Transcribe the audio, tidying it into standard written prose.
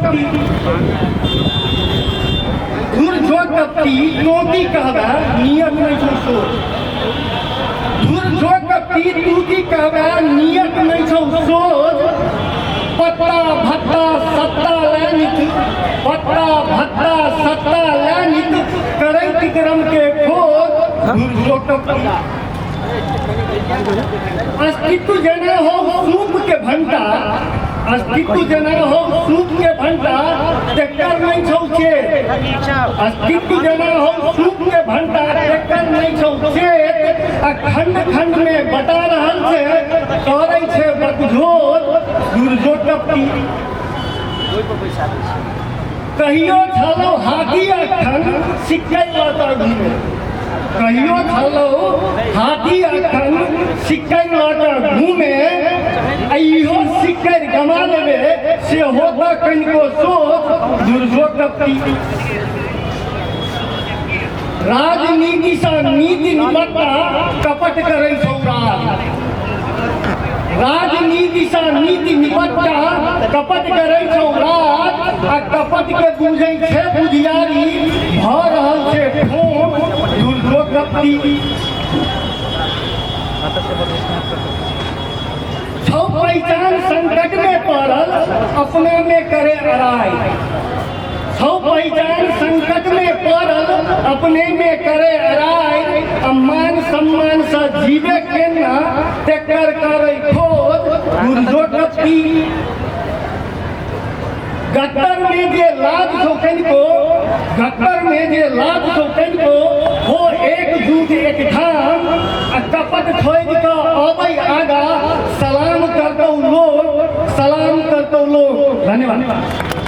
कपटी धुर जो कपटी तोती कहबा नियत नहीं छौ सोच धुर जो कपटी तूती कहबा नियत नहीं छौ सोच पत्ता भत्ता सत्ता लैनिक पत्ता भत्ता सत्ता लैनिक करैत क्रम के खोज धुर जो कपटी अस्तित्व जना हो सूप के भंटा अस्तित्व जना हो सूप के भंटा टेक्कर नहीं छौ खेत अस्तित्व जना हो सूप के भंटा टेक्कर नहीं छौ खेत आ खंड खंड में बटा रहल छे करे छे बकझोर दुर्जो कपटी कहियो छलो हाथी अखन सिक्के लौटा घूमे कहियो छलो हाथी अखन सिक्के लौटा घूमे इहो सिक्के गमा लेबे से होता कनिको सोच दुर्जो कपटी राजनीति से नीति निपटता कपट करे छौ राजनीति से नीति निपटता कपट करे छौ राज आ कपट के बुझै छे बुझियारी भ रहल छे फोन दुर्जो कपटी छौ पहचान संकट में पड़ल अपने में करे अराय छौ पहचान संकट में पड़ल अपने में करे अराय मान सम्मान से जीवे केना तेकर करे खोज दुर्जो कपटी गट्टर में जे लाज छौकन को गट्टर में जे लाज छौकन को हो एक दूध एक धाम आ कपट खोज के अबै आगा सलाम करतौ लोग धन्यवाद।